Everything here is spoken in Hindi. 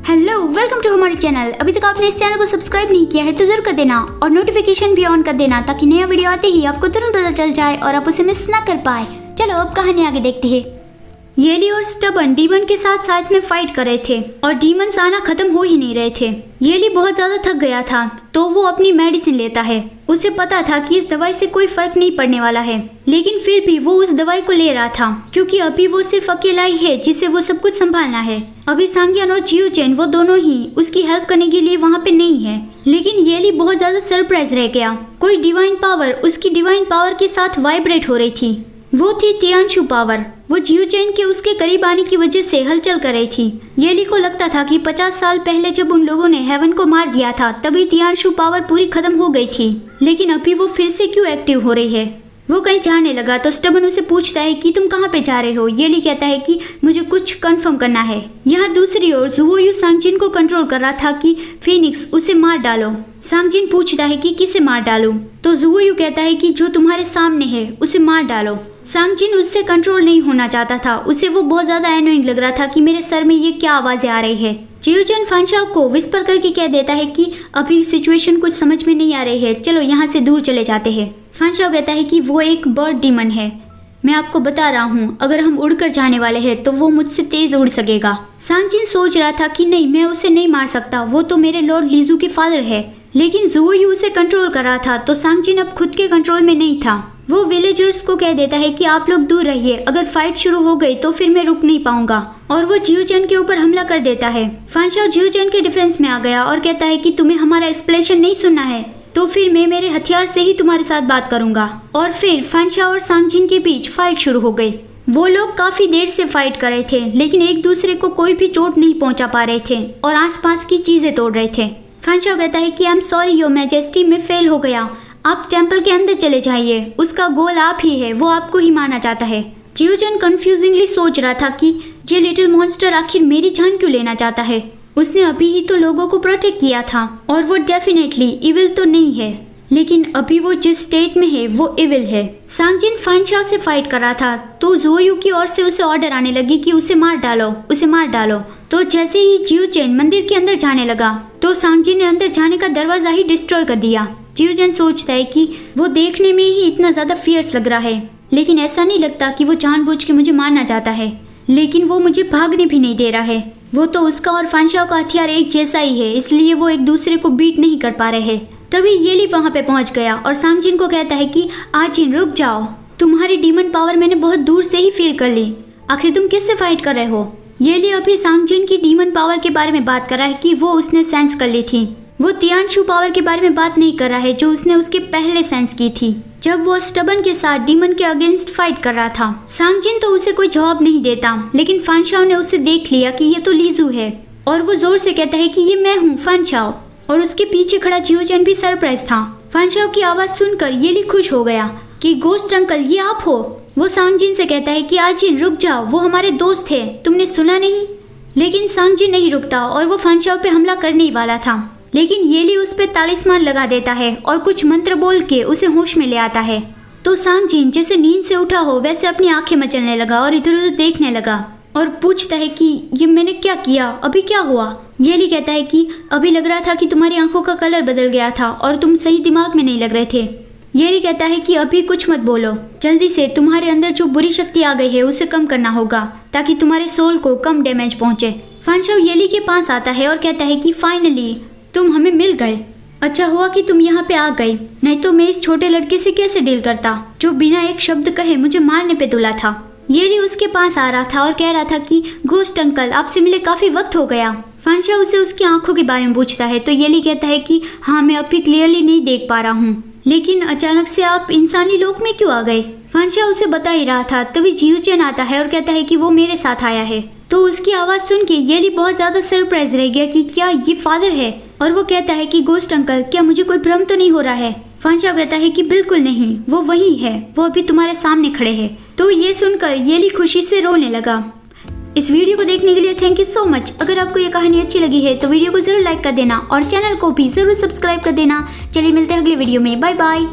हेलो, वेलकम टू हमारे चैनल। अभी तक आपने इस चैनल को सब्सक्राइब नहीं किया है तो जरूर कर देना और नोटिफिकेशन भी ऑन कर देना ताकि नया वीडियो आते ही आपको तुरंत पता चल जाए और आप उसे मिस ना कर पाए। चलो अब कहानी आगे देखते हैं। येली और स्टबन डीमन के साथ साथ में फाइट कर रहे थे और डीमंस आना खत्म हो ही नहीं रहे थे। येली बहुत ज्यादा थक गया था तो वो अपनी मेडिसिन लेता है। उसे पता था कि इस दवाई से कोई फर्क नहीं पड़ने वाला है, लेकिन फिर भी वो उस दवाई को ले रहा था क्योंकि अभी वो सिर्फ अकेला ही है जिसे वो सब कुछ संभालना है। अभी सांगियन और जियोचेन वो दोनों ही उसकी हेल्प करने के लिए वहाँ पे नहीं है, लेकिन येली बहुत ज्यादा सरप्राइज रह गया। कोई डिवाइन पावर उसकी डिवाइन पावर के साथ वाइब्रेट हो रही थी। वो थी तियानशु पावर। वो जियोचेन के उसके करीब आने की वजह से हलचल कर रही थी। येली को लगता था कि 50 साल पहले जब उन लोगों ने हेवन को मार दिया था तभी तियानशु पावर पूरी खत्म हो गई थी, लेकिन अभी वो फिर से क्यों एक्टिव हो रही है। वो कहीं जाने लगा तो स्टबन उसे पूछता है कि तुम कहाँ पे जा रहे हो। येली कहता है कि मुझे कुछ कंफर्म करना है। यहाँ दूसरी ओर जुवोयू सांगजिन को कंट्रोल कर रहा था कि फीनिक्स उसे मार डालो। सांगजिन पूछता है कि किसे मार डालूं, तो जुवोयू कहता है कि जो तुम्हारे सामने है उसे मार डालो। सांगजिन उससे कंट्रोल नहीं होना चाहता था। उसे वो बहुत ज्यादा एनोइंग लग रहा था कि मेरे सर में ये क्या आवाजें आ रही है। जियोचेन फानशाओ को विस्पर करके कह देता है कि अभी सिचुएशन कुछ समझ में नहीं आ रही है, चलो यहाँ से दूर चले जाते हैं। फानशाओ कहता है कि वो एक बर्ड डीमन है, मैं आपको बता रहा हूँ अगर हम उड़कर जाने वाले हैं तो वो मुझसे तेज उड़ सकेगा। सांगजिन सोच रहा था कि नहीं, मैं उसे नहीं मार सकता, वो तो मेरे लॉर्ड लीजू के फादर है, लेकिन जुवोयू उसे कंट्रोल कर रहा था तो सांगजिन अब खुद के कंट्रोल में नहीं था। वो विलेजर्स को कह देता है कि आप लोग दूर रहिए, अगर फाइट शुरू हो गई तो फिर मैं रुक नहीं पाऊंगा, और वो जियोचेन के ऊपर हमला कर देता है। फानशाओ जियोचेन के डिफेंस में आ गया और कहता है कि तुम्हें हमारा एक्सप्लेनेशन नहीं सुनना है तो फिर मैं मेरे हथियार से ही तुम्हारे साथ बात करूंगा। और फिर फानशाओ और सांगजिन के बीच फाइट शुरू हो गई। वो लोग काफी देर से फाइट कर रहे थे लेकिन एक दूसरे को कोई भी चोट नहीं पहुंचा पा रहे थे और आसपास की चीजें तोड़ रहे थे। फानशाओ कहता है कि I am sorry your majesty, मैं फेल हो गया, आप टेंपल के अंदर चले जाइए, उसका गोल आप ही है, वो आपको ही मारना चाहता है। जियोचेन कंफ्यूजिंगली सोच रहा था कि ये लिटिल मॉन्स्टर आखिर मेरी जान क्यों लेना चाहता है। उसने अभी ही तो लोगों को प्रोटेक्ट किया था और वो डेफिनेटली इविल तो नहीं है, लेकिन अभी वो जिस स्टेट में है वो इविल है। सांगजिन फानशाओ से फाइट कर रहा था तो जुवोयू की ओर से उसे ऑर्डर आने लगी कि उसे मार डालो, उसे मार डालो। तो जैसे ही जियोचेन मंदिर के अंदर जाने लगा तो सांगजिन ने अंदर जाने का दरवाजा ही डिस्ट्रॉय कर दिया। जियोचेन सोचता है कि वो देखने में ही इतना ज्यादा फियर्स लग रहा है, लेकिन ऐसा नहीं लगता कि वो जानबूझ के मुझे मारना चाहता है, लेकिन वो मुझे भागने भी नहीं दे रहा है। वो तो उसका और फानशाओ का हथियार एक जैसा ही है, इसलिए वो एक दूसरे को बीट नहीं कर पा रहे हैं। तभी येली वहाँ पे पहुँच गया और सांगजिन को कहता है कि आजिन रुक जाओ, तुम्हारी डीमन पावर मैंने बहुत दूर से ही फील कर ली, आखिर तुम किससे फाइट कर रहे हो। येली अभी सांगजिन की डीमन पावर के बारे में बात कर रहा है कि वो उसने सेंस कर ली थी। वो तियानशु पावर के बारे में बात नहीं कर रहा है जो उसने उसके पहले सेंस की थी जब वो स्टबन के साथ डीमन के अगेंस्ट फाइट कर रहा था। सांगजिन तो उसे कोई जवाब नहीं देता, लेकिन फानशाओ ने उसे देख लिया कि ये तो लीजू है और वो जोर से कहता है कि ये मैं हूँ फानशाओ, और उसके पीछे खड़ा जियोचेन भी सरप्राइज था। फानशाओ की आवाज सुनकर येली खुश हो गया कि गोस्ट अंकल ये आप हो। वो सांगजिन से कहता है कि आजिन रुक जाओ, वो हमारे दोस्त थे, तुमने सुना नहीं। लेकिन सांगजिन नहीं रुकता और वो फानशाओ पे हमला करने ही वाला था, लेकिन येली उस पे तालिस्मान लगा देता है और कुछ मंत्र बोल के उसे होश में ले आता है। तो सांगजिन जैसे नींद से उठा हो वैसे अपनी आंखें मचलने लगा और इधर उधर देखने लगा और पूछता है कि ये मैंने क्या किया, अभी क्या हुआ। येली कहता है कि अभी लग रहा था कि तुम्हारी आंखों का कलर बदल गया था और तुम सही दिमाग में नहीं लग रहे थे। येली कहता है कि अभी कुछ मत बोलो, जल्दी से तुम्हारे अंदर जो बुरी शक्ति आ गई है उसे कम करना होगा ताकि तुम्हारे सोल को कम डैमेज पहुंचे। फानशाओ येली के पास आता है और कहता है कि फाइनली तुम हमें मिल गए, अच्छा हुआ कि तुम यहाँ पे आ गए, नहीं तो मैं इस छोटे लड़के से कैसे डील करता जो बिना एक शब्द कहे मुझे मारने पे तुला था। येली उसके पास आ रहा था और कह रहा था कि गोस्ट अंकल आपसे मिले काफी वक्त हो गया। फानशाओ उसे उसकी आंखों के बारे में पूछता है तो येली कहता है कि हाँ मैं अभी क्लियरली नहीं देख पा रहा हूँ, लेकिन अचानक से आप इंसानी लोक में क्यों आ गए। फानशाओ उसे बता ही रहा था तभी जियोचेन आता है और कहता है कि वो मेरे साथ आया है। तो उसकी आवाज सुन के येली बहुत ज्यादा सरप्राइज रह गया कि क्या ये फादर है, और वो कहता है कि गोस्ट अंकल क्या मुझे कोई भ्रम तो नहीं हो रहा है। फानशाओ कहता है कि बिल्कुल नहीं, वो वही है, वो अभी तुम्हारे सामने खड़े हैं। तो ये सुनकर येली खुशी से रोने लगा। इस वीडियो को देखने के लिए थैंक यू सो मच। अगर आपको ये कहानी अच्छी लगी है तो वीडियो को जरूर लाइक कर देना और चैनल को भी जरूर सब्सक्राइब कर देना। चलिए मिलते हैं अगले वीडियो में, बाय बाय।